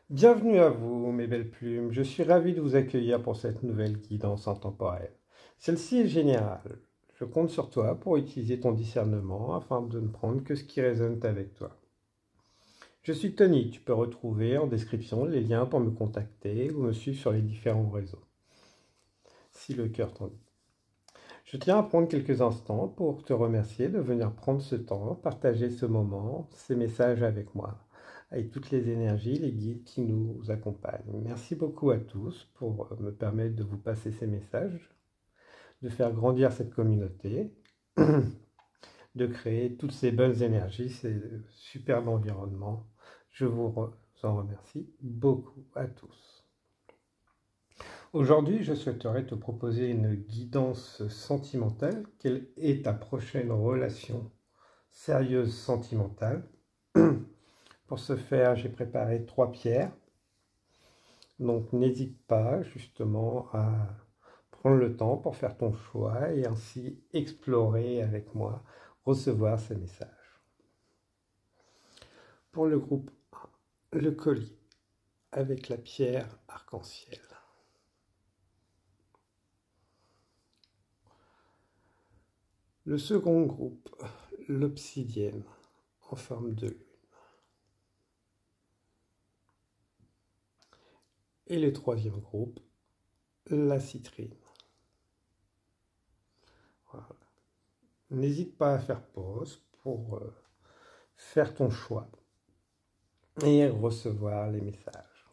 Bienvenue à vous, mes belles plumes. Je suis ravi de vous accueillir pour cette nouvelle guidance intemporelle. Celle-ci est générale. Je compte sur toi pour utiliser ton discernement afin de ne prendre que ce qui résonne avec toi. Je suis Tony. Tu peux retrouver en description les liens pour me contacter ou me suivre sur les différents réseaux, si le cœur t'en dit. Je tiens à prendre quelques instants pour te remercier de venir prendre ce temps, partager ce moment, ces messages avec moi, avec toutes les énergies, les guides qui nous accompagnent. Merci beaucoup à tous pour me permettre de vous passer ces messages, de faire grandir cette communauté, de créer toutes ces bonnes énergies, ces superbes environnements. Je vous en remercie beaucoup à tous. Aujourd'hui, je souhaiterais te proposer une guidance sentimentale. Quelle est ta prochaine relation sérieuse sentimentale? Pour ce faire, j'ai préparé 3 pierres. Donc n'hésite pas justement à prendre le temps pour faire ton choix et ainsi explorer avec moi, recevoir ces messages. Pour le groupe 1, le collier avec la pierre arc-en-ciel. Le second groupe, l'obsidienne en forme de lune. Et le troisième groupe, la citrine. Voilà. N'hésite pas à faire pause pour faire ton choix et recevoir les messages.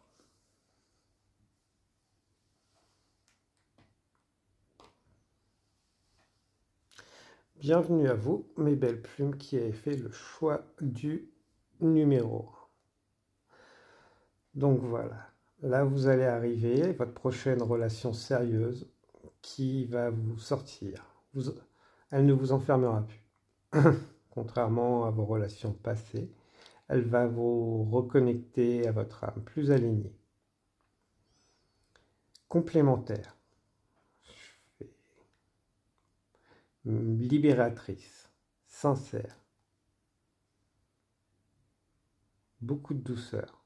Bienvenue à vous, mes belles plumes, qui avez fait le choix du numéro. Donc voilà, là vous allez arriver, votre prochaine relation sérieuse qui va vous sortir. Elle ne vous enfermera plus. Contrairement à vos relations passées, elle va vous reconnecter à votre âme plus alignée. Complémentaire. Libératrice, sincère, beaucoup de douceur.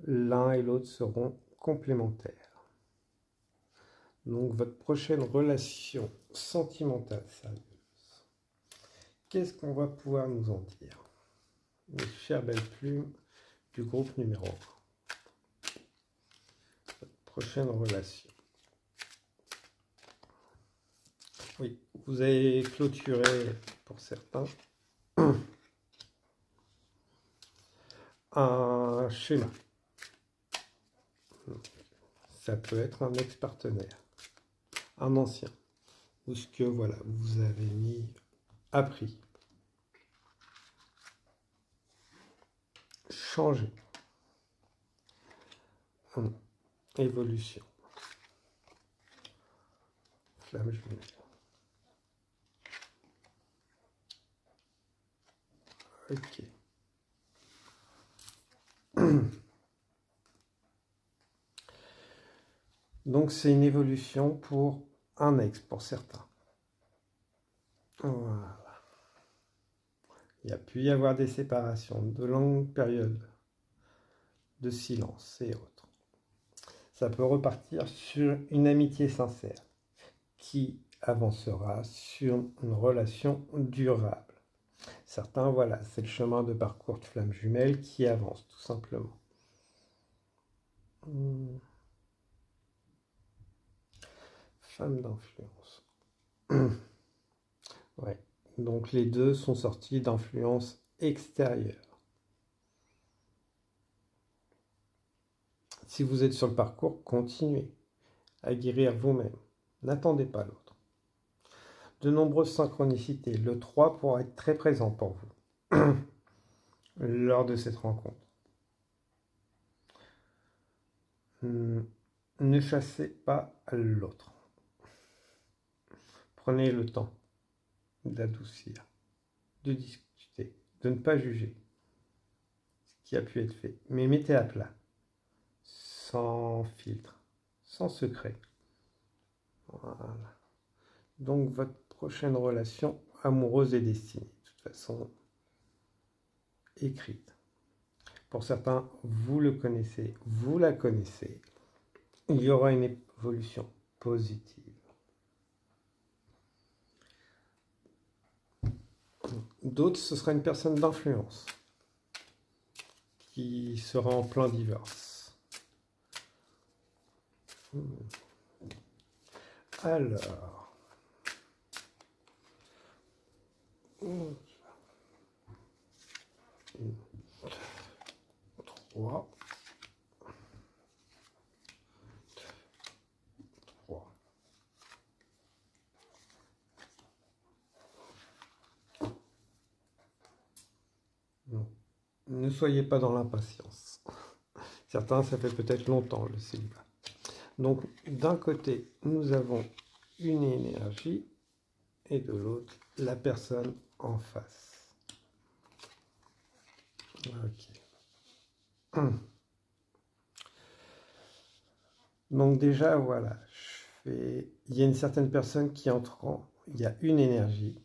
L'un et l'autre seront complémentaires. Donc votre prochaine relation sentimentale sérieuse, qu'est-ce qu'on va pouvoir nous en dire, mes chères belles plumes du groupe numéro 1? Votre prochaine relation. Oui, vous avez clôturé pour certains un schéma. Ça peut être un ex-partenaire, un ancien, ou ce que voilà, vous avez appris, changé, évolution, flamme jumelle. Ok. Donc c'est une évolution pour un ex, pour certains. Voilà. Il a pu y avoir des séparations, de longues périodes de silence et autres. Ça peut repartir sur une amitié sincère qui avancera sur une relation durable. Certains, voilà, c'est le chemin de parcours de flamme jumelle qui avance tout simplement. Femme d'influence. Ouais. Donc les deux sont sortis d'influence extérieure. Si vous êtes sur le parcours, continuez à guérir vous-même. N'attendez pas l'autre. De nombreuses synchronicités. Le 3 pourra être très présent pour vous lors de cette rencontre. Ne chassez pas l'autre. Prenez le temps d'adoucir, de discuter, de ne pas juger ce qui a pu être fait. Mais mettez à plat, sans filtre, sans secret. Voilà. Donc votre prochaine relation amoureuse est destinée, de toute façon écrite. Pour certains, vous le connaissez, vous la connaissez. Il y aura une évolution positive. D'autres, ce sera une personne d'influence qui sera en plein divorce. Alors, 3, 3. Non. Ne soyez pas dans l'impatience. Certains, ça fait peut-être longtemps le célibat. Donc, d'un côté, nous avons une énergie et de l'autre, la personne en face. Ok. Donc déjà, voilà, il y a une certaine personne qui entre il y a une énergie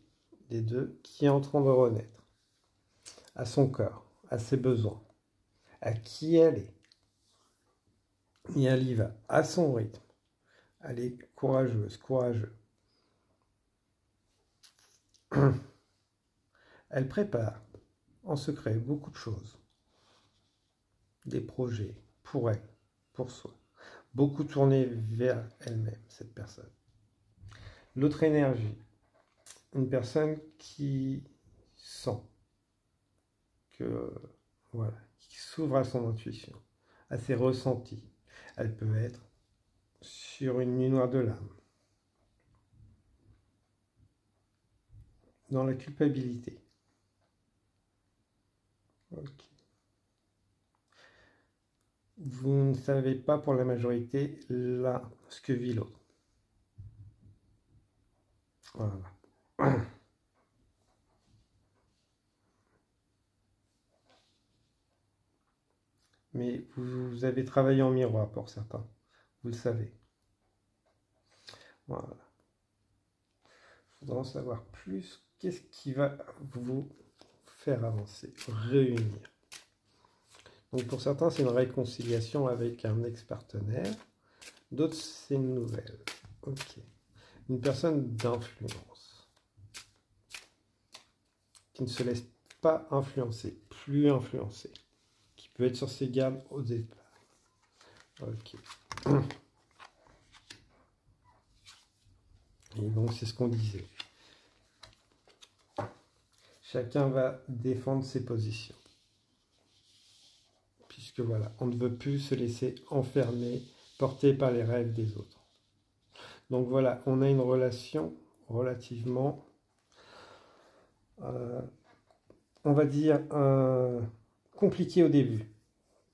des deux qui est en train de renaître à son cœur, à ses besoins, à qui elle est. Et elle y va à son rythme. Elle est courageuse, courageux. Elle prépare en secret beaucoup de choses. Des projets pour elle, pour soi. Beaucoup tournés vers elle-même, cette personne. L'autre énergie, une personne qui sent que, voilà, qui s'ouvre à son intuition, à ses ressentis. Elle peut être sur une nuit noire de l'âme, dans la culpabilité. Ok. Vous ne savez pas pour la majorité là ce que vit l'autre. Voilà. Mais vous avez travaillé en miroir pour certains. Vous le savez. Voilà. Il faudra en savoir plus. Qu'est-ce qui va vous faire avancer, réunir. Donc pour certains, c'est une réconciliation avec un ex-partenaire. D'autres, c'est une nouvelle. Ok. Une personne d'influence. Qui ne se laisse pas influencer, plus influencer. Qui peut être sur ses gardes au départ. Ok. Et donc c'est ce qu'on disait. Chacun va défendre ses positions. Puisque voilà, on ne veut plus se laisser enfermer, porter par les rêves des autres. Donc voilà, on a une relation relativement, on va dire, compliquée au début.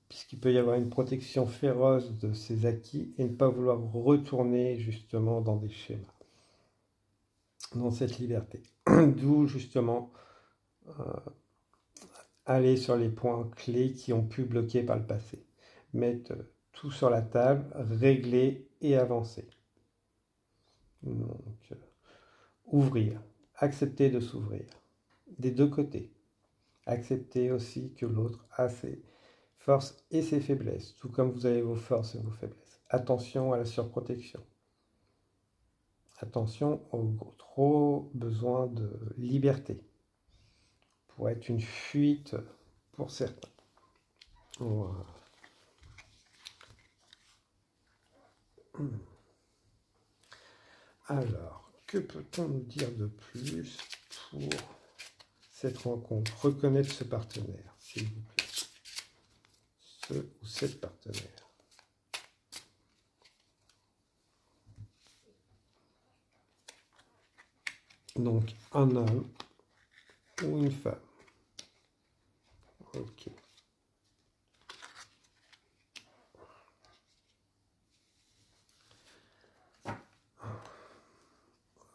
Puisqu'il peut y avoir une protection féroce de ses acquis et ne pas vouloir retourner justement dans des schémas. Dans cette liberté. D'où justement aller sur les points clés qui ont pu bloquer par le passé. Mettre tout sur la table, régler et avancer. Donc, ouvrir, accepter de s'ouvrir. Des deux côtés. Accepter aussi que l'autre a ses forces et ses faiblesses, tout comme vous avez vos forces et vos faiblesses. Attention à la surprotection. Attention au trop besoin de liberté. Pour être une fuite pour certains. Voilà. Alors, que peut-on nous dire de plus pour cette rencontre? Reconnaître ce partenaire, s'il vous plaît. Ce ou cette partenaire. Donc, un homme ou une femme. Ok.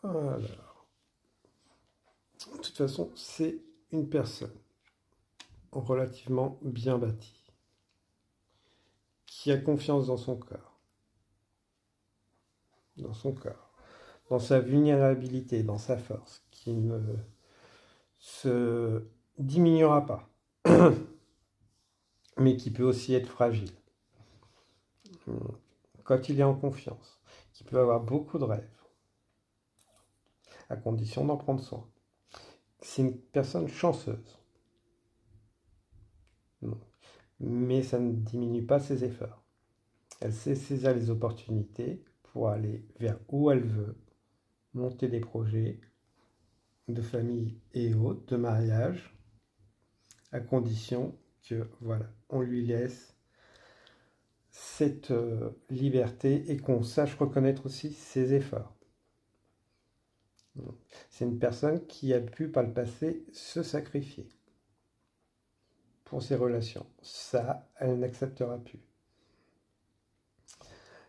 Alors, de toute façon, c'est une personne relativement bien bâtie, qui a confiance dans son corps, dans sa vulnérabilité, dans sa force, qui ne se diminuera pas, mais qui peut aussi être fragile. Quand il est en confiance, qui peut avoir beaucoup de rêves, à condition d'en prendre soin. C'est une personne chanceuse. Mais ça ne diminue pas ses efforts. Elle sait saisir les opportunités pour aller vers où elle veut, monter des projets de famille et autres, de mariage, à condition que, voilà, on lui laisse cette liberté et qu'on sache reconnaître aussi ses efforts. C'est une personne qui a pu par le passé se sacrifier pour ses relations. Ça, elle n'acceptera plus.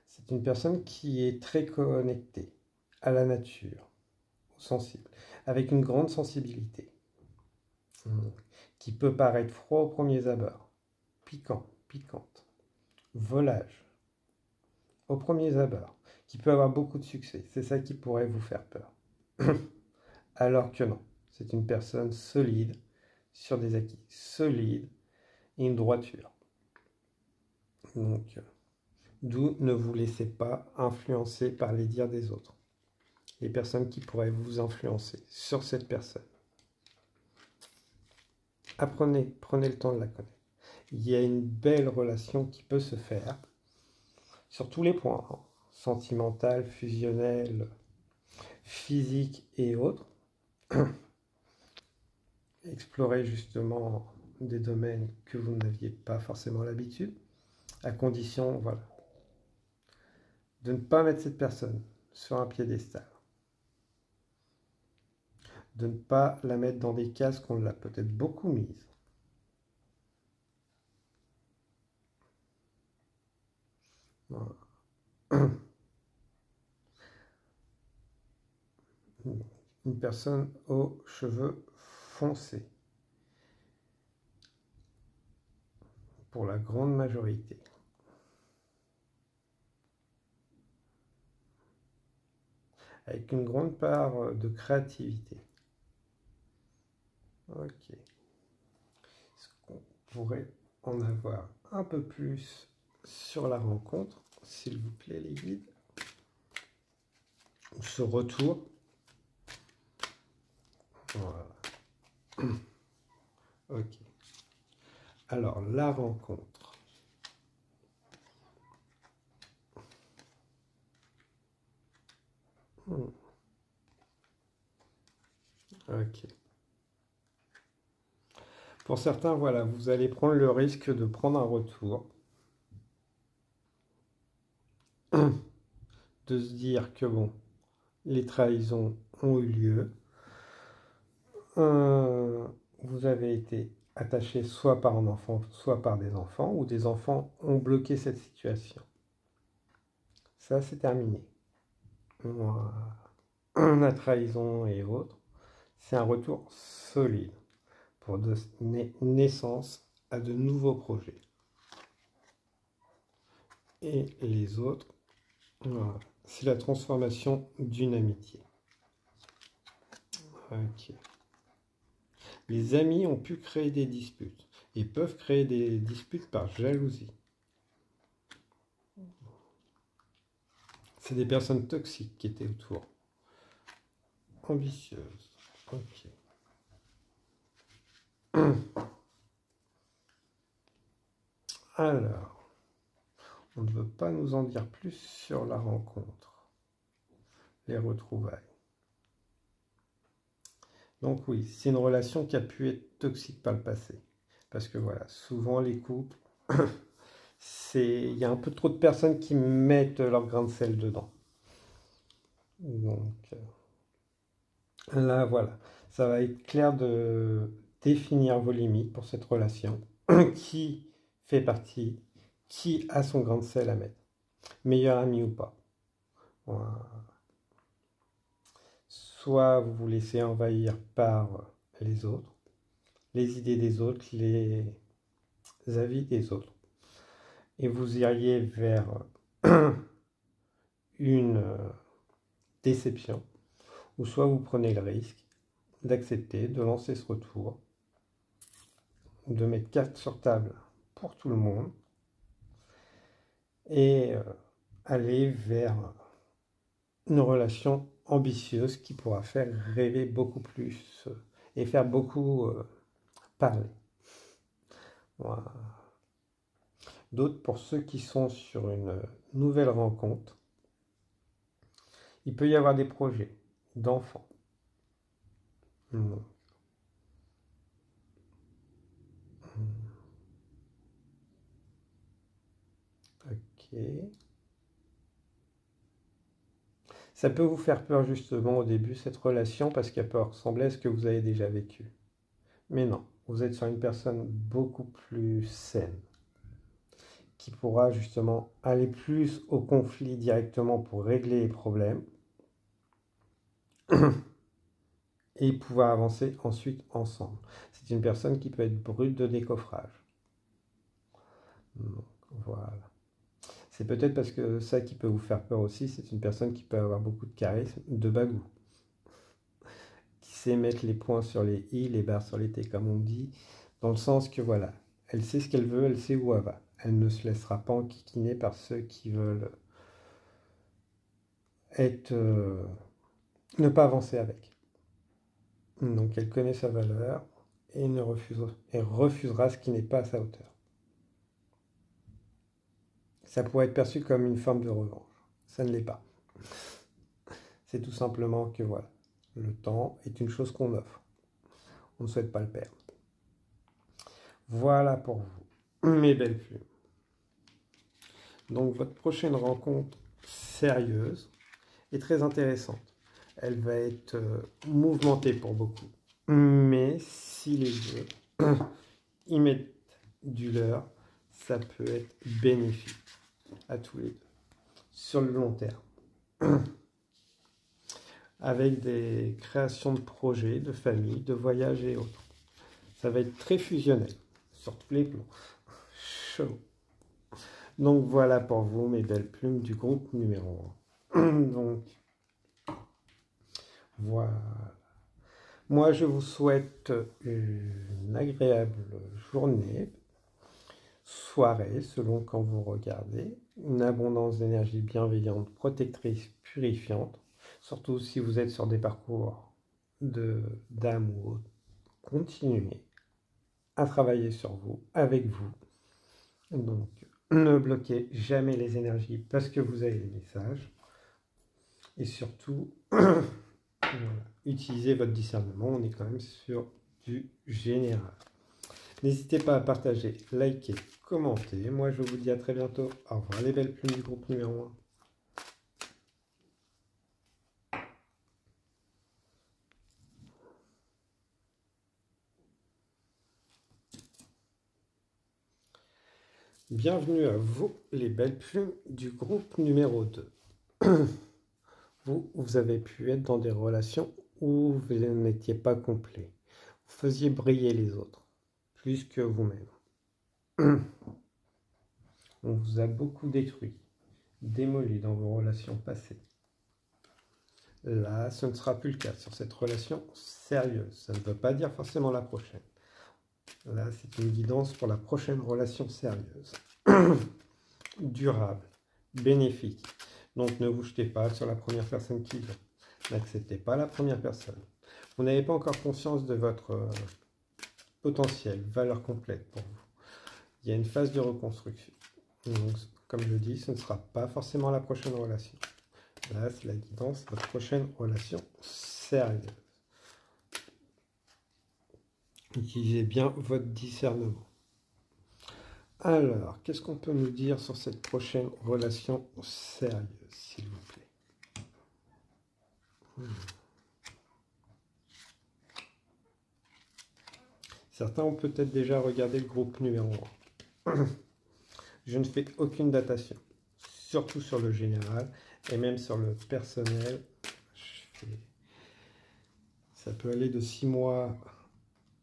C'est une personne qui est très connectée à la nature, sensible, avec une grande sensibilité, qui peut paraître froid au premier abord, piquant, piquante, volage, au premier abord, qui peut avoir beaucoup de succès. C'est ça qui pourrait vous faire peur. Alors que non, c'est une personne solide, sur des acquis solides et une droiture. Donc, d'où ne vous laissez pas influencer par les dires des autres. Les personnes qui pourraient vous influencer sur cette personne. Prenez le temps de la connaître. Il y a une belle relation qui peut se faire sur tous les points, hein, sentimental, fusionnel, physique et autres. Explorer justement des domaines que vous n'aviez pas forcément l'habitude, à condition, voilà, de ne pas mettre cette personne sur un piédestal, de ne pas la mettre dans des cases qu'on l'a peut-être beaucoup mises. Voilà. Une personne aux cheveux foncés, pour la grande majorité. Avec une grande part de créativité. Ok. Est-ce qu'on pourrait en avoir un peu plus sur la rencontre, s'il vous plaît, les guides? Ce retour. Voilà. Ok. Alors, la rencontre. Ok. Pour certains, voilà, vous allez prendre le risque de prendre un retour, de se dire que bon, les trahisons ont eu lieu, vous avez été attaché soit par un enfant, soit par des enfants, ou des enfants ont bloqué cette situation. Ça, c'est terminé. La trahison et autres, c'est un retour solide pour donner naissance à de nouveaux projets. Et les autres, voilà, c'est la transformation d'une amitié. Ok. Les amis ont pu créer des disputes et peuvent créer des disputes par jalousie. C'est des personnes toxiques qui étaient autour. Ambitieuses. Ok. Alors, on ne veut pas nous en dire plus sur la rencontre, les retrouvailles. Donc oui, c'est une relation qui a pu être toxique par le passé. Parce que voilà, souvent les couples, il y a un peu trop de personnes qui mettent leur grain de sel dedans. Donc là, voilà, ça va être clair de définir vos limites pour cette relation. Qui fait partie, qui a son grain de sel à mettre. Meilleur ami ou pas. Voilà. Soit vous vous laissez envahir par les autres, les idées des autres, les avis des autres, et vous iriez vers une déception, ou soit vous prenez le risque d'accepter, de lancer ce retour, de mettre carte sur table pour tout le monde et aller vers une relation ambitieuse qui pourra faire rêver beaucoup plus et faire beaucoup parler. Voilà. D'autres, pour ceux qui sont sur une nouvelle rencontre, il peut y avoir des projets d'enfants. Ok. Ça peut vous faire peur justement au début, cette relation, parce qu'elle peut ressembler à ce que vous avez déjà vécu. Mais non, vous êtes sur une personne beaucoup plus saine, qui pourra justement aller plus au conflit directement pour régler les problèmes et pouvoir avancer ensuite ensemble. C'est une personne qui peut être brute de décoffrage. Donc, voilà. C'est peut-être parce que ça qui peut vous faire peur aussi, c'est une personne qui peut avoir beaucoup de charisme, de bagou, qui sait mettre les points sur les i, les barres sur les t, comme on dit, dans le sens que voilà, elle sait ce qu'elle veut, elle sait où elle va. Elle ne se laissera pas enquiquiner par ceux qui veulent être, ne pas avancer avec. Donc elle connaît sa valeur et refusera ce qui n'est pas à sa hauteur. Ça pourrait être perçu comme une forme de revanche. Ça ne l'est pas. C'est tout simplement que voilà, le temps est une chose qu'on offre. On ne souhaite pas le perdre. Voilà pour vous, mes belles plumes. Donc votre prochaine rencontre sérieuse est très intéressante. Elle va être mouvementée pour beaucoup. Mais si les deux y mettent du leur, ça peut être bénéfique à tous les deux, sur le long terme. Avec des créations de projets, de famille, de voyages et autres. Ça va être très fusionnel, sur tous les plans. Chaud. Donc voilà pour vous, mes belles plumes du groupe numéro 1. Donc, voilà. Moi, je vous souhaite une agréable journée, soirée, selon quand vous regardez, une abondance d'énergie bienveillante, protectrice, purifiante, surtout si vous êtes sur des parcours d'âme ou autre. Continuez à travailler sur vous, avec vous. Donc, ne bloquez jamais les énergies parce que vous avez les messages. Et surtout, voilà, utilisez votre discernement. On est quand même sur du général. N'hésitez pas à partager, liker, commenter. Moi, je vous dis à très bientôt. Au revoir les belles plumes du groupe numéro 1. Bienvenue à vous, les belles plumes du groupe numéro 2. Vous avez pu être dans des relations où vous n'étiez pas complet. Vous faisiez briller les autres, plus que vous-même. On vous a beaucoup détruit, démoli dans vos relations passées. Là, ce ne sera plus le cas sur cette relation sérieuse. Ça ne veut pas dire forcément la prochaine. Là, c'est une guidance pour la prochaine relation sérieuse. Durable, bénéfique. Donc, ne vous jetez pas sur la première personne qui vient. N'acceptez pas la première personne. Vous n'avez pas encore conscience de votre potentiel, valeur complète pour vous. Il y a une phase de reconstruction. Donc, comme je dis, ce ne sera pas forcément la prochaine relation. Là, c'est la guidance de votre prochaine relation sérieuse. Utilisez bien votre discernement. Alors, qu'est-ce qu'on peut nous dire sur cette prochaine relation sérieuse, s'il vous plaît? Certains ont peut-être déjà regardé le groupe numéro 1. Je ne fais aucune datation, surtout sur le général et même sur le personnel. Ça peut aller de 6 mois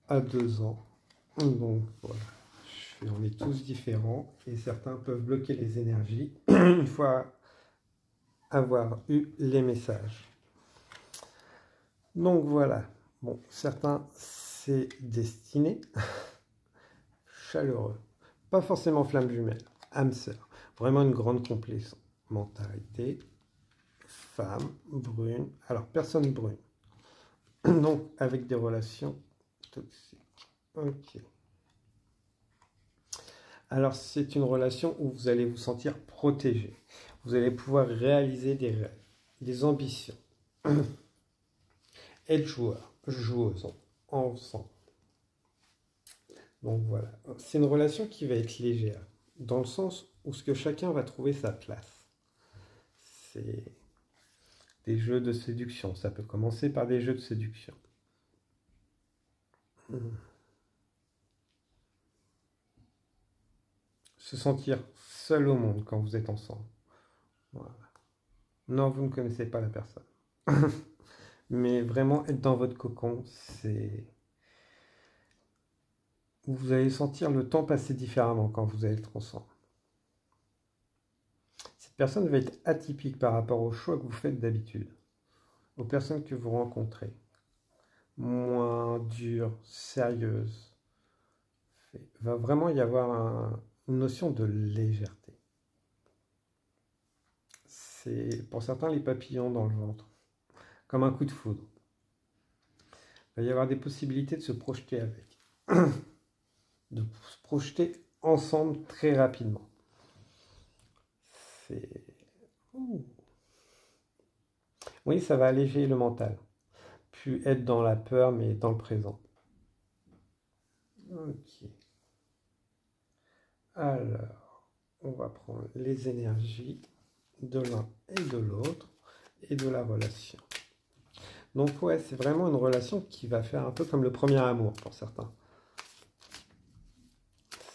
à 2 ans. Donc voilà. On est tous différents et certains peuvent bloquer les énergies une fois avoir eu les messages. Donc voilà. Bon, certains, c'est destiné, chaleureux, Pas forcément flamme jumelle, âme sœur. Vraiment une grande complémentarité. Femme, brune. Alors, personne brune. Donc, avec des relations toxiques. Ok. Alors, c'est une relation où vous allez vous sentir protégé. Vous allez pouvoir réaliser des rêves, des ambitions. Être joueur, joueuse ensemble. Donc voilà. C'est une relation qui va être légère, dans le sens où ce que chacun va trouver sa place. C'est des jeux de séduction. Ça peut commencer par des jeux de séduction. Se sentir seul au monde quand vous êtes ensemble. Voilà. Non, vous ne connaissez pas la personne. Mais vraiment être dans votre cocon, c'est... Vous allez sentir le temps passer différemment quand vous allez être ensemble. Cette personne va être atypique par rapport aux choix que vous faites d'habitude, aux personnes que vous rencontrez. Moins dure, sérieuse. Il va vraiment y avoir une notion de légèreté. C'est pour certains les papillons dans le ventre, comme un coup de foudre. Il va y avoir des possibilités de se projeter avec, de se projeter ensemble très rapidement. C'est... Oui, ça va alléger le mental. Plus être dans la peur, mais dans le présent. Ok. Alors, on va prendre les énergies de l'un et de l'autre et de la relation. Donc ouais, c'est vraiment une relation qui va faire un peu comme le premier amour pour certains.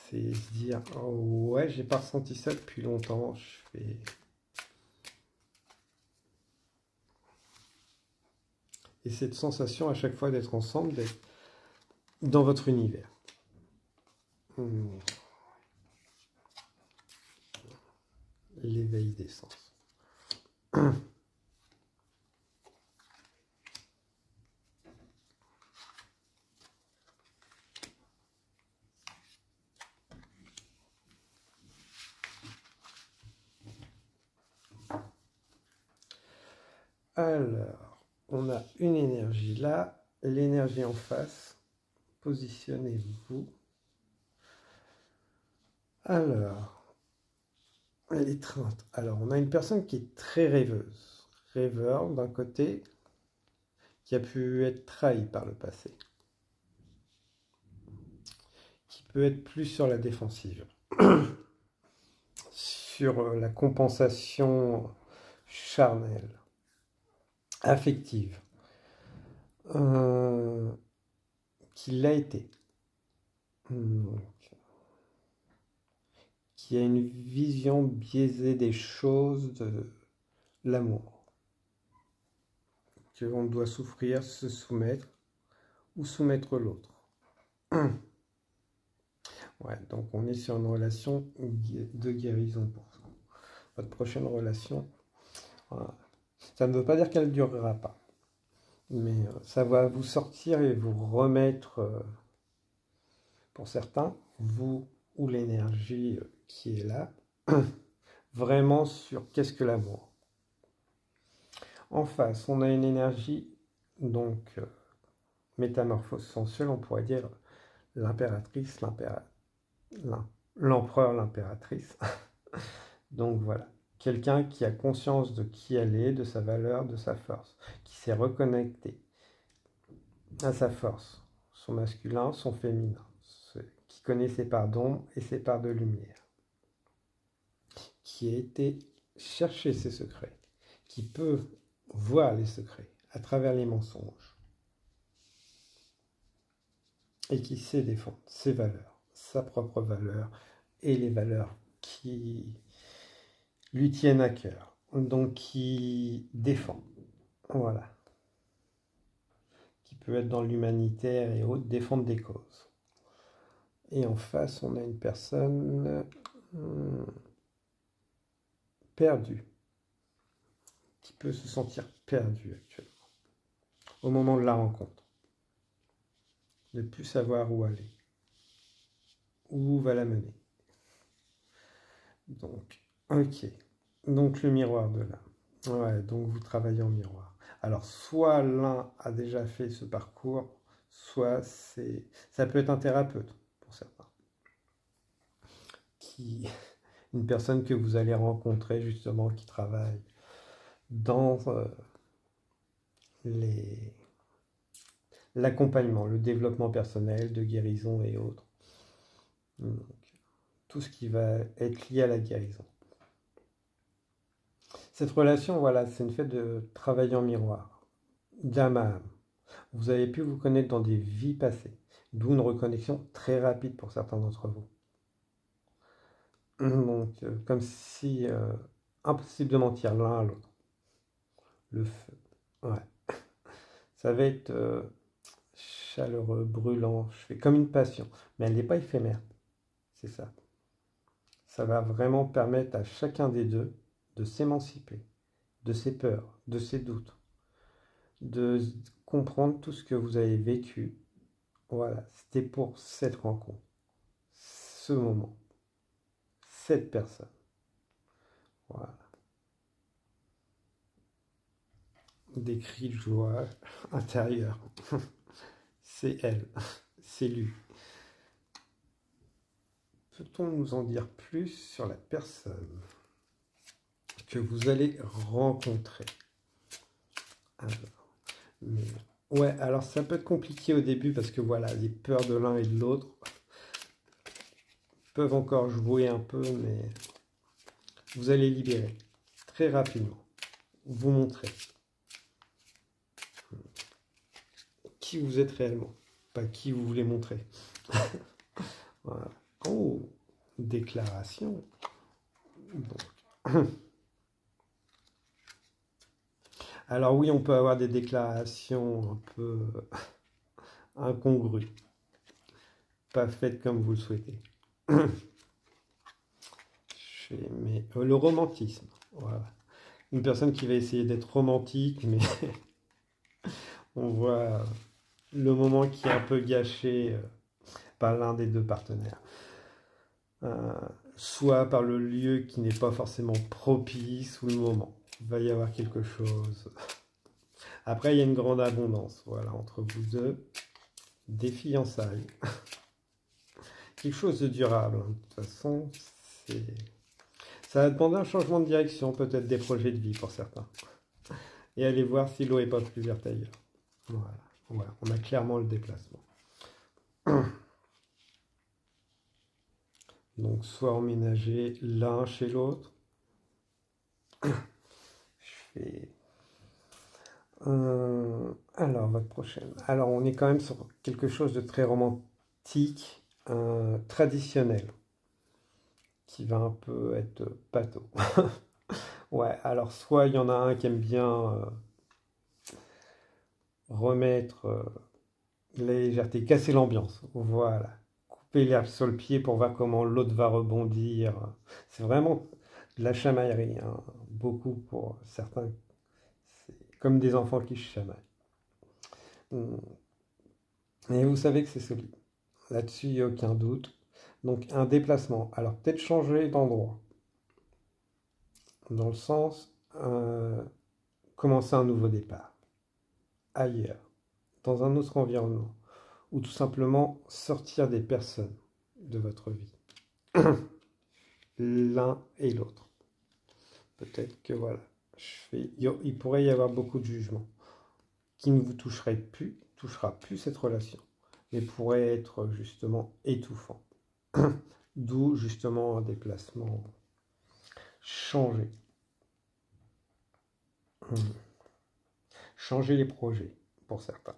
C'est se dire, oh ouais, j'ai pas ressenti ça depuis longtemps, je fais... Et cette sensation à chaque fois d'être ensemble, d'être dans votre univers. L'éveil des sens. Alors, on a une énergie là, l'énergie en face. Positionnez-vous. Alors, l'étreinte. Alors, on a une personne qui est très rêveuse. Rêveur d'un côté, qui a pu être trahi par le passé. Qui peut être plus sur la défensive. Sur la compensation charnelle, affective. Qui l'a été. Qui a une vision biaisée des choses, de l'amour. Qu'on doit souffrir, se soumettre ou soumettre l'autre. Ouais, donc on est sur une relation de guérison pour ça. Votre prochaine relation, voilà. Ça ne veut pas dire qu'elle ne durera pas. Mais ça va vous sortir et vous remettre, pour certains, vous ou l'énergie qui est là, vraiment sur qu'est-ce que l'amour. En face, on a une énergie, donc métamorphose sensuelle, on pourrait dire l'impératrice, l'empereur, l'impératrice. Donc voilà, quelqu'un qui a conscience de qui elle est, de sa valeur, de sa force, qui s'est reconnecté à sa force, son masculin, son féminin, qui connaît ses parts d'ombre et ses parts de lumière, qui a été chercher ses secrets, qui peut voir les secrets à travers les mensonges et qui sait défendre ses valeurs, sa propre valeur et les valeurs qui lui tiennent à cœur, donc qui défend, voilà, qui peut être dans l'humanitaire et autres, défendre des causes. Et en face, on a une personne perdue, qui peut se sentir perdue actuellement, au moment de la rencontre, ne plus savoir où aller, où va la mener. Donc, ok. Donc, le miroir de l'un. Ouais, donc vous travaillez en miroir. Alors, soit l'un a déjà fait ce parcours, soit ça peut être un thérapeute pour certains, qui, une personne que vous allez rencontrer justement qui travaille dans les, l'accompagnement, le développement personnel, de guérison et autres. Donc, tout ce qui va être lié à la guérison. Cette relation, voilà, c'est une fait de travailler en miroir, d'âme à âme. Vous avez pu vous connaître dans des vies passées, d'où une reconnexion très rapide pour certains d'entre vous. Donc, comme si impossible de mentir l'un à l'autre. Le feu, ouais. Ça va être chaleureux, brûlant, je fais comme une passion, mais elle n'est pas éphémère, c'est ça. Ça va vraiment permettre à chacun des deux de s'émanciper de ses peurs, de ses doutes, de comprendre tout ce que vous avez vécu. Voilà, c'était pour cette rencontre, ce moment, cette personne. Voilà. Des cris de joie intérieure. C'est elle, c'est lui. Peut-on nous en dire plus sur la personne que vous allez rencontrer? Alors, mais, ouais, alors ça peut être compliqué au début parce que voilà, les peurs de l'un et de l'autre peuvent encore jouer un peu, mais vous allez libérer très rapidement. Vous montrer qui vous êtes réellement, pas qui vous voulez montrer. Voilà. Oh, déclaration. Donc. Alors oui, on peut avoir des déclarations un peu incongrues, pas faites comme vous le souhaitez. Mais le romantisme, voilà. Une personne qui va essayer d'être romantique, mais on voit le moment qui est un peu gâché par l'un des deux partenaires. Soit par le lieu qui n'est pas forcément propice ou le moment. Il va y avoir quelque chose. Après, il y a une grande abondance, voilà, entre vous deux. Des fiançailles. Quelque chose de durable. Hein. De toute façon, ça va demander un changement de direction, peut-être des projets de vie pour certains. Et aller voir si l'eau n'est pas plus verte ailleurs. Voilà. Voilà, on a clairement le déplacement. Donc, soit emménager l'un chez l'autre. Je fais... alors, votre prochaine. Alors, on est quand même sur quelque chose de très romantique, traditionnel, qui va un peu être pâteau. Ouais, alors soit il y en a un qui aime bien remettre la légèreté, casser l'ambiance. Voilà. Couper l'herbe sur le pied pour voir comment l'autre va rebondir. C'est vraiment de la chamaillerie. Hein. Beaucoup pour certains. C'est comme des enfants qui se chamaillent. Et vous savez que c'est solide. Là-dessus, il n'y a aucun doute. Donc un déplacement. Alors peut-être changer d'endroit. Dans le sens, commencer un nouveau départ. Ailleurs. Dans un autre environnement. Ou tout simplement sortir des personnes de votre vie. L'un et l'autre. Peut-être que voilà, il pourrait y avoir beaucoup de jugements qui ne vous touchera plus cette relation, mais pourrait être justement étouffant. D'où justement un déplacement changé. Changer les projets pour certains.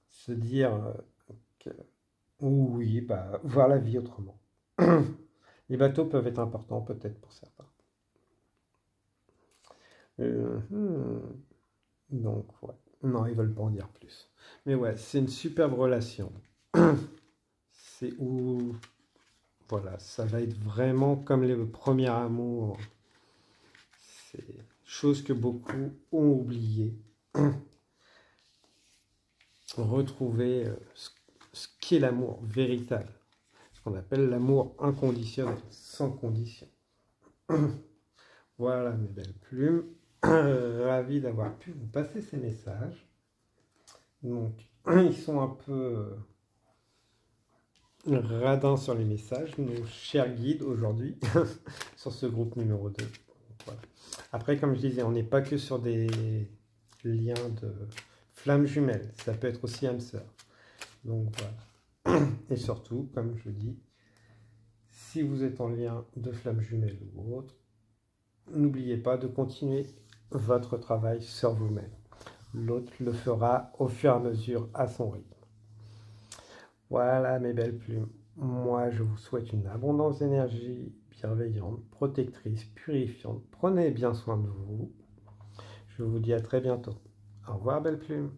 Se dire que oui, bah, voir la vie autrement. Les bateaux peuvent être importants peut-être pour certains. Donc, ouais. Non, ils veulent pas en dire plus. Mais ouais, c'est une superbe relation. C'est où, voilà, ça va être vraiment comme le premier amour. C'est chose que beaucoup ont oublié. Retrouver ce qu'est l'amour véritable. ce qu'on appelle l'amour inconditionnel, sans condition. Voilà mes belles plumes. Ravi d'avoir pu vous passer ces messages. Donc, ils sont un peu radins sur les messages, nos chers guides aujourd'hui, sur ce groupe numéro 2. Voilà. Après, comme je disais, on n'est pas que sur des liens de flammes jumelles, ça peut être aussi âme sœur. Donc voilà. Et surtout, comme je dis, si vous êtes en lien de flammes jumelles ou autre, n'oubliez pas de continuer votre travail sur vous-même. L'autre le fera au fur et à mesure à son rythme. Voilà mes belles plumes. Moi, je vous souhaite une abondance d'énergie bienveillante, protectrice, purifiante. Prenez bien soin de vous. Je vous dis à très bientôt. Au revoir, belles plumes.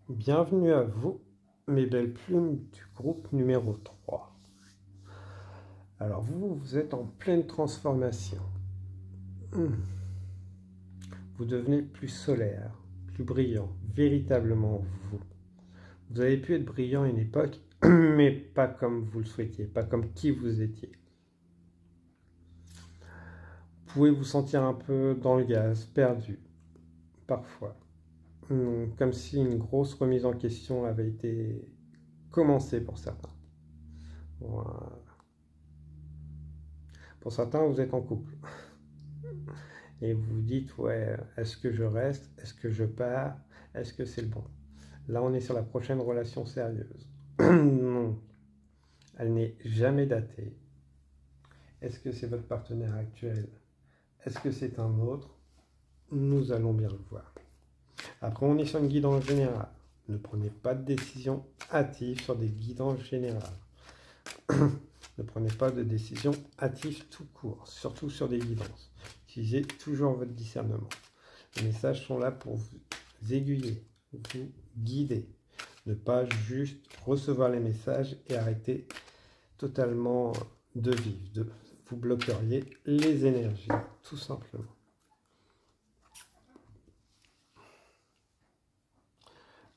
Bienvenue à vous, mes belles plumes du groupe numéro 3. Alors vous êtes en pleine transformation. Vous devenez plus solaire, plus brillant, véritablement vous. Vous avez pu être brillant à une époque, mais pas comme vous le souhaitiez, pas comme qui vous étiez. Vous pouvez vous sentir un peu dans le gaz, perdu, parfois. Comme si une grosse remise en question avait été commencée pour certains. Voilà. Pour certains, vous êtes en couple. Et vous vous dites, ouais, est-ce que je reste? Est-ce que je pars? Est-ce que c'est le bon? Là, on est sur la prochaine relation sérieuse. Non, elle n'est jamais datée. Est-ce que c'est votre partenaire actuel? Est-ce que c'est un autre? Nous allons bien le voir. Après, on est sur une guidance générale. Ne prenez pas de décision hâtive sur des guidances générales. Ne prenez pas de décision hâtive tout court, surtout sur des guidances. Utilisez toujours votre discernement. Les messages sont là pour vous aiguiller, vous guider. Ne pas juste recevoir les messages et arrêter totalement de vivre. Vous bloqueriez les énergies, tout simplement.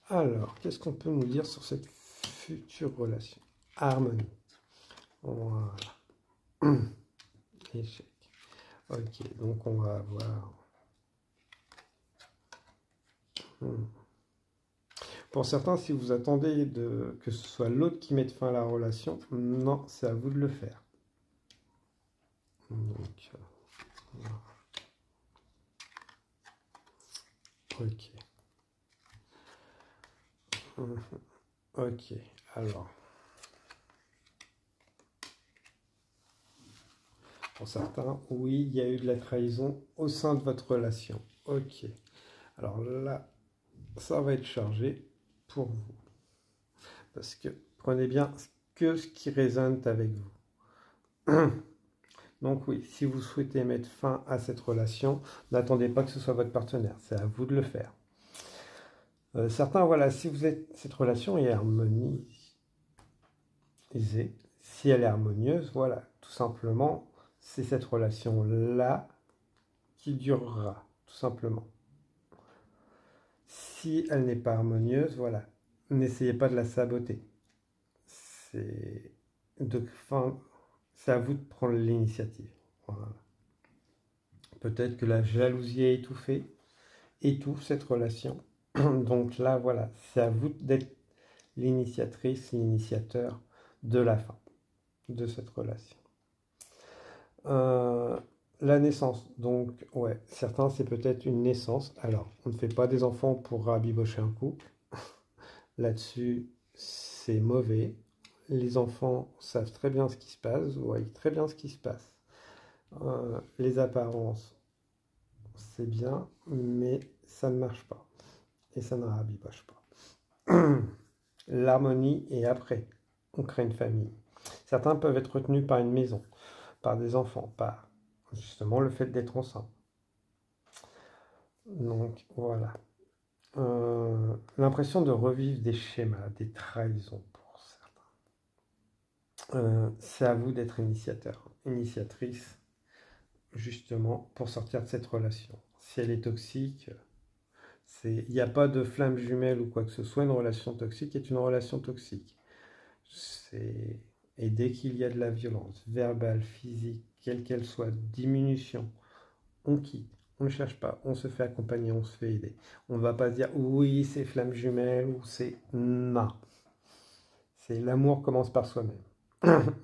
Alors, qu'est-ce qu'on peut nous dire sur cette future relation? Harmonie. Voilà. Échec. Ok, donc on va avoir... Pour certains, si vous attendez que ce soit l'autre qui mette fin à la relation, non, c'est à vous de le faire. Donc, voilà. Ok. Ok, alors. Pour certains, oui, il y a eu de la trahison au sein de votre relation. Ok. Alors là, ça va être chargé pour vous. Parce que prenez bien que ce qui résonne avec vous. Donc oui, si vous souhaitez mettre fin à cette relation, n'attendez pas que ce soit votre partenaire. C'est à vous de le faire. Certains, voilà, si vous êtes, cette relation est harmonisée, si elle est harmonieuse, voilà, tout simplement, c'est cette relation-là qui durera, tout simplement. Si elle n'est pas harmonieuse, voilà, n'essayez pas de la saboter. C'est à vous de prendre l'initiative. Voilà. Peut-être que la jalousie a étouffe cette relation. Donc là, voilà, c'est à vous d'être l'initiatrice, l'initiateur de la fin de cette relation. La naissance, donc, ouais, certains, c'est peut-être une naissance. Alors, on ne fait pas des enfants pour rabibocher un couple. Là-dessus, c'est mauvais. Les enfants savent très bien ce qui se passe, voient très bien ce qui se passe. Les apparences, c'est bien, mais ça ne marche pas. Et ça ne rabiboche pas. L'harmonie est après. On crée une famille. Certains peuvent être retenus par une maison, par des enfants, par justement le fait d'être ensemble. Donc voilà. L'impression de revivre des schémas, des trahisons pour certains. C'est à vous d'être initiateur, initiatrice, justement, pour sortir de cette relation. Si elle est toxique, Il n'y a pas de flamme jumelle ou quoi que ce soit. Une relation toxique est une relation toxique. C'est... Et dès qu'il y a de la violence, verbale, physique, quelle qu'elle soit, diminution, on quitte. On ne cherche pas, on se fait accompagner, on se fait aider. On ne va pas se dire oui, c'est flamme jumelle ou c'est non. C'est l'amour commence par soi-même.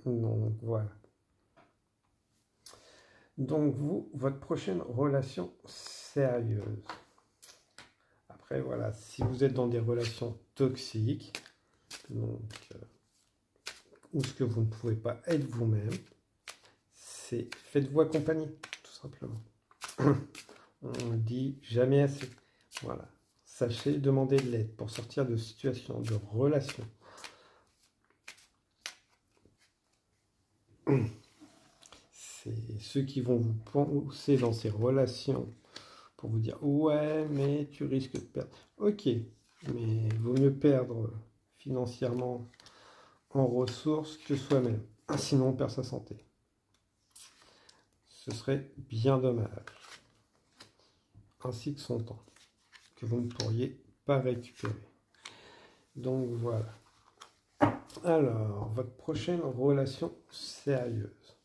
Donc voilà. Donc vous, votre prochaine relation sérieuse. Après voilà, si vous êtes dans des relations toxiques, donc, ou ce que vous ne pouvez pas être vous-même, c'est faites-vous accompagner, tout simplement. On ne dit jamais assez. Voilà. Sachez demander de l'aide pour sortir de situations, de relations. C'est ceux qui vont vous pousser dans ces relations pour vous dire ouais, mais tu risques de perdre. Ok, mais il vaut mieux perdre financièrement en ressources que soi-même. Sinon, on perd sa santé. Ce serait bien dommage. Ainsi que son temps, que vous ne pourriez pas récupérer. Donc voilà. Alors, votre prochaine relation sérieuse.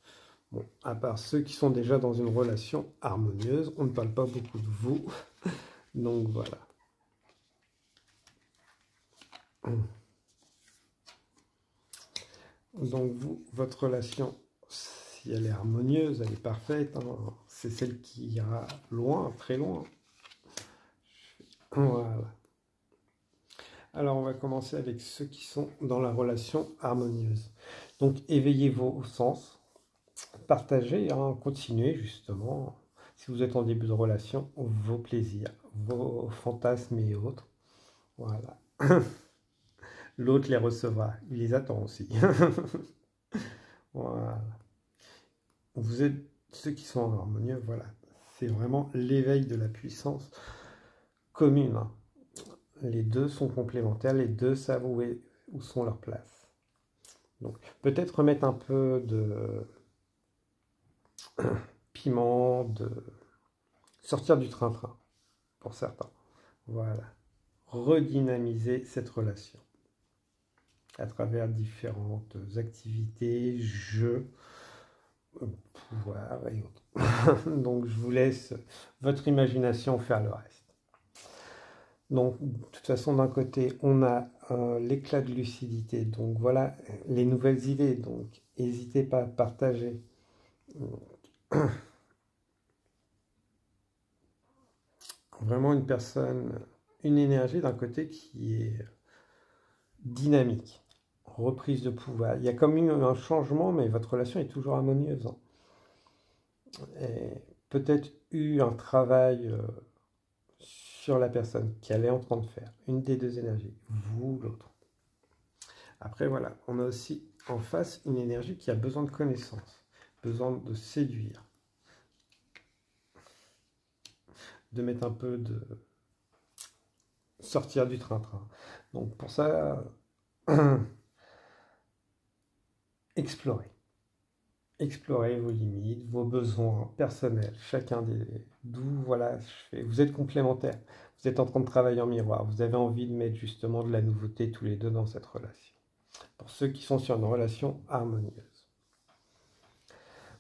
Bon, à part ceux qui sont déjà dans une relation harmonieuse, on ne parle pas beaucoup de vous. Donc voilà. Donc vous, votre relation, si elle est harmonieuse, elle est parfaite, hein, c'est celle qui ira loin, très loin. Voilà. Alors on va commencer avec ceux qui sont dans la relation harmonieuse. Donc éveillez vos sens, partagez, hein, continuez justement, si vous êtes en début de relation, vos plaisirs, vos fantasmes et autres. Voilà. L'autre les recevra, il les attend aussi. Voilà. Vous êtes ceux qui sont en harmonieux, voilà. C'est vraiment l'éveil de la puissance commune, hein. Les deux sont complémentaires, les deux savent où sont leurs places. Donc peut-être remettre un peu de piment, de sortir du train-train pour certains. Voilà. Redynamiser cette relation à travers différentes activités, jeux, pouvoir et autres. Donc je vous laisse votre imagination faire le reste. Donc de toute façon d'un côté on a l'éclat de lucidité, donc voilà les nouvelles idées, donc n'hésitez pas à partager. Vraiment une personne, une énergie d'un côté qui est dynamique, reprise de pouvoir. Il y a comme un changement, mais votre relation est toujours harmonieuse, hein. Et peut-être eu un travail sur la personne qu'elle est en train de faire, une des deux énergies, vous ou l'autre. Après voilà, on a aussi en face une énergie qui a besoin de connaissance, besoin de séduire, de mettre un peu de sortir du train-train. Donc pour ça, explorez. Explorez vos limites, vos besoins personnels, chacun des... D'où, voilà, vous êtes complémentaires, vous êtes en train de travailler en miroir, vous avez envie de mettre justement de la nouveauté tous les deux dans cette relation. Pour ceux qui sont sur une relation harmonieuse.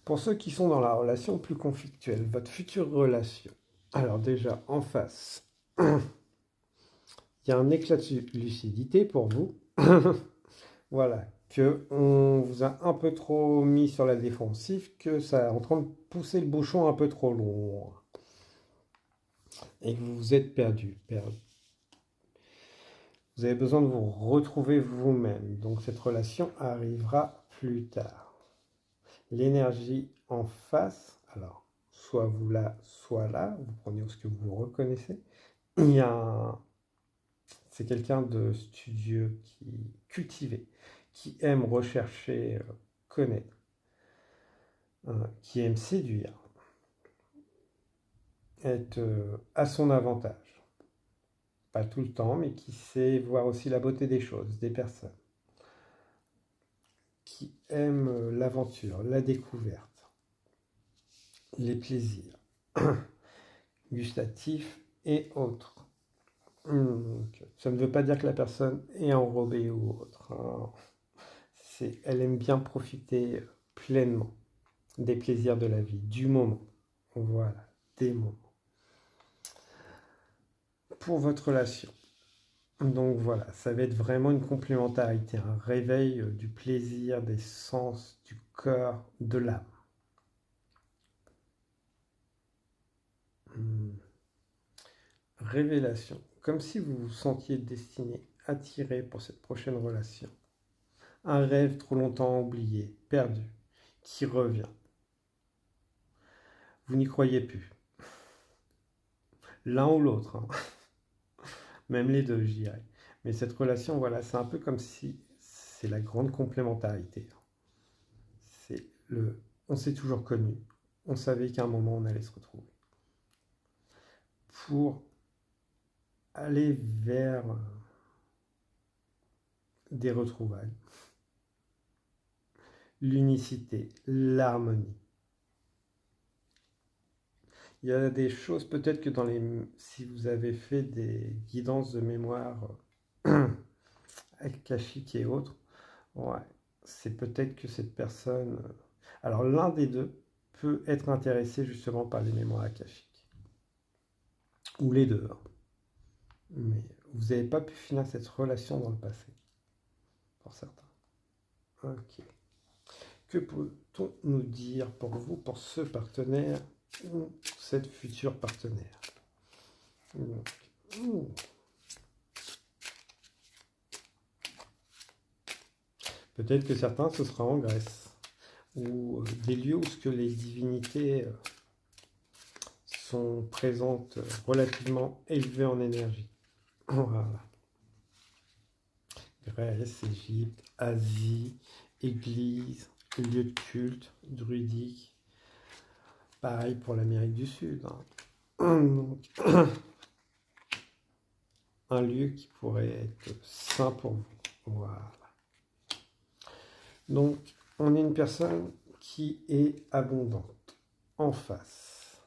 Pour ceux qui sont dans la relation plus conflictuelle, votre future relation. Alors déjà, en face, il y a un éclat de lucidité pour vous. Voilà, que on vous a un peu trop mis sur la défensive, que ça est en train de pousser le bouchon un peu trop loin. Et que vous vous êtes perdu. Vous avez besoin de vous retrouver vous-même. Donc cette relation arrivera plus tard. L'énergie en face, alors, soit vous là, soit là, vous prenez ce que vous reconnaissez. Il y a c'est quelqu'un de studieux, qui cultivé, qui aime rechercher, connaître, qui aime séduire, être à son avantage. Pas tout le temps, mais qui sait voir aussi la beauté des choses, des personnes. Qui aime l'aventure, la découverte, les plaisirs gustatifs et autres. Donc, ça ne veut pas dire que la personne est enrobée ou autre, hein. Elle aime bien profiter pleinement des plaisirs de la vie, du moment. Voilà, des moments. Pour votre relation. Donc voilà, ça va être vraiment une complémentarité, un réveil du plaisir, des sens, du corps, de l'âme. Hmm. Révélation, comme si vous vous sentiez destiné, attiré pour cette prochaine relation. Un rêve trop longtemps oublié, perdu, qui revient. Vous n'y croyez plus. L'un ou l'autre, hein. Même les deux, je dirais. Mais cette relation, voilà, c'est un peu comme si c'est la grande complémentarité. C'est le, on s'est toujours connu, on savait qu'à un moment on allait se retrouver. Pour aller vers des retrouvailles, l'unicité, l'harmonie. Il y a des choses, peut-être que si vous avez fait des guidances de mémoire akashiques et autres, ouais, c'est peut-être que cette personne. Alors l'un des deux peut être intéressé justement par les mémoires akashiques. Ou les deux, hein. Mais vous n'avez pas pu finir cette relation dans le passé, pour certains. Ok. Que peut-on nous dire pour vous, pour ce partenaire ou cette future partenaire? Peut-être que certains, ce sera en Grèce, ou des lieux où les divinités sont présentes, relativement élevées en énergie. Voilà. Grèce, Égypte, Asie, Église, lieu de culte, druidique. Pareil pour l'Amérique du Sud, hein. Donc, un lieu qui pourrait être sain pour vous. Voilà. Donc, on est une personne qui est abondante, en face,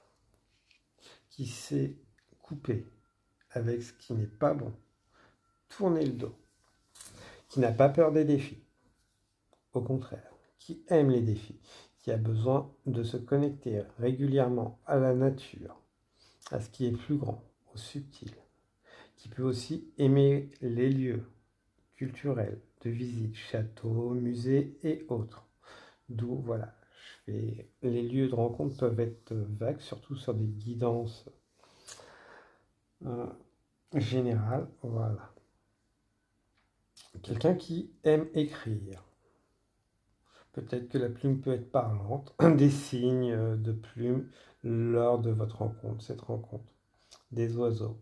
qui sait couper avec ce qui n'est pas bon, tourner le dos, qui n'a pas peur des défis, au contraire, qui aime les défis, qui a besoin de se connecter régulièrement à la nature, à ce qui est plus grand, au subtil, qui peut aussi aimer les lieux culturels, de visite, châteaux, musées et autres. D'où, voilà, les lieux de rencontre peuvent être vagues, surtout sur des guidances générales. Voilà. Quelqu'un qui aime écrire. Peut-être que la plume peut être parlante. Des signes de plume lors de votre rencontre, cette rencontre. Des oiseaux.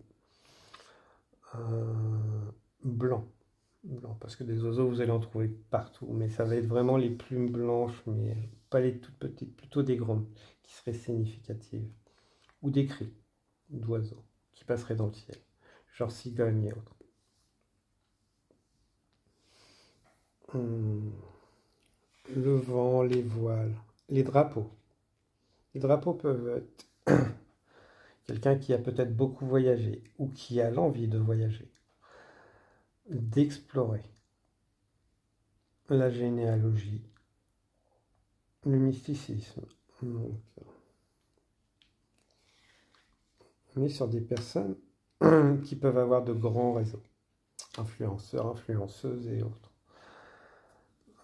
Blancs. Blanc, parce que des oiseaux, vous allez en trouver partout, mais ça va être vraiment les plumes blanches, mais pas les toutes petites, plutôt des grandes, qui seraient significatives. Ou des cris d'oiseaux qui passeraient dans le ciel, genre cigognes et autres. Le vent, les voiles, les drapeaux. Les drapeaux peuvent être quelqu'un qui a peut-être beaucoup voyagé, ou qui a l'envie de voyager, d'explorer la généalogie, le mysticisme. Donc, on est sur des personnes qui peuvent avoir de grands réseaux, influenceurs, influenceuses et autres.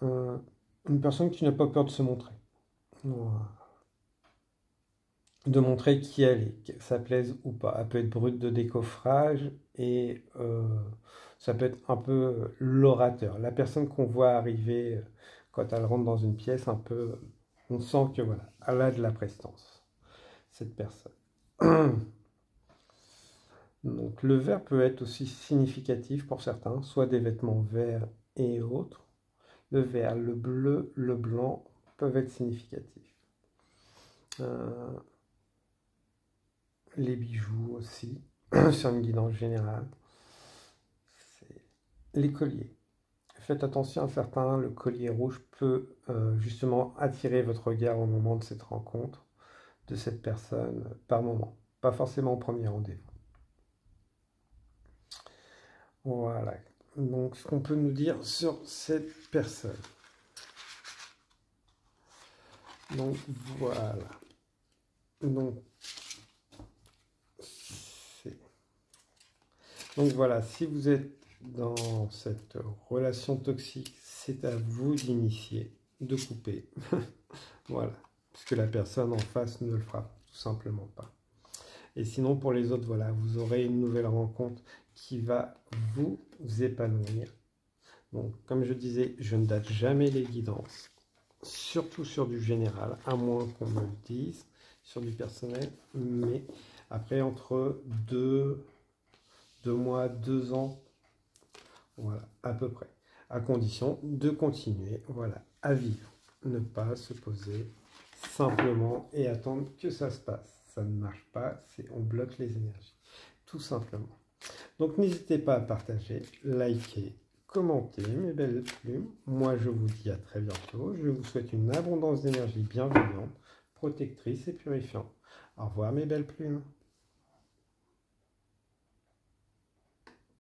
Une personne qui n'a pas peur de se montrer. Voilà. De montrer qui elle est, que ça plaise ou pas. Elle peut être brute de décoffrage et ça peut être un peu l'orateur. La personne qu'on voit arriver quand elle rentre dans une pièce, un peu, on sent que voilà, elle a de la prestance, cette personne. Donc le vert peut être aussi significatif pour certains, soit des vêtements verts et autres. Le vert, le bleu, le blanc peuvent être significatifs. Les bijoux aussi, sur une guidance générale. Les colliers. Faites attention à certains, le collier rouge peut justement attirer votre regard au moment de cette rencontre, de cette personne, par moment. Pas forcément au premier rendez-vous. Voilà. Donc, ce qu'on peut nous dire sur cette personne. Donc, voilà. Donc, voilà, si vous êtes dans cette relation toxique, c'est à vous d'initier, de couper. Voilà. Puisque la personne en face ne le fera tout simplement pas. Et sinon, pour les autres, voilà, vous aurez une nouvelle rencontre qui va vous épanouir. Donc, comme je disais, je ne date jamais les guidances, surtout sur du général, à moins qu'on me le dise, sur du personnel. Mais après, entre 2 mois, 2 ans, voilà, à peu près. À condition de continuer, voilà, à vivre. Ne pas se poser simplement et attendre que ça se passe. Ça ne marche pas, on bloque les énergies. Tout simplement. Donc n'hésitez pas à partager, liker, commenter mes belles plumes. Moi je vous dis à très bientôt. Je vous souhaite une abondance d'énergie bienveillante, protectrice et purifiante. Au revoir mes belles plumes.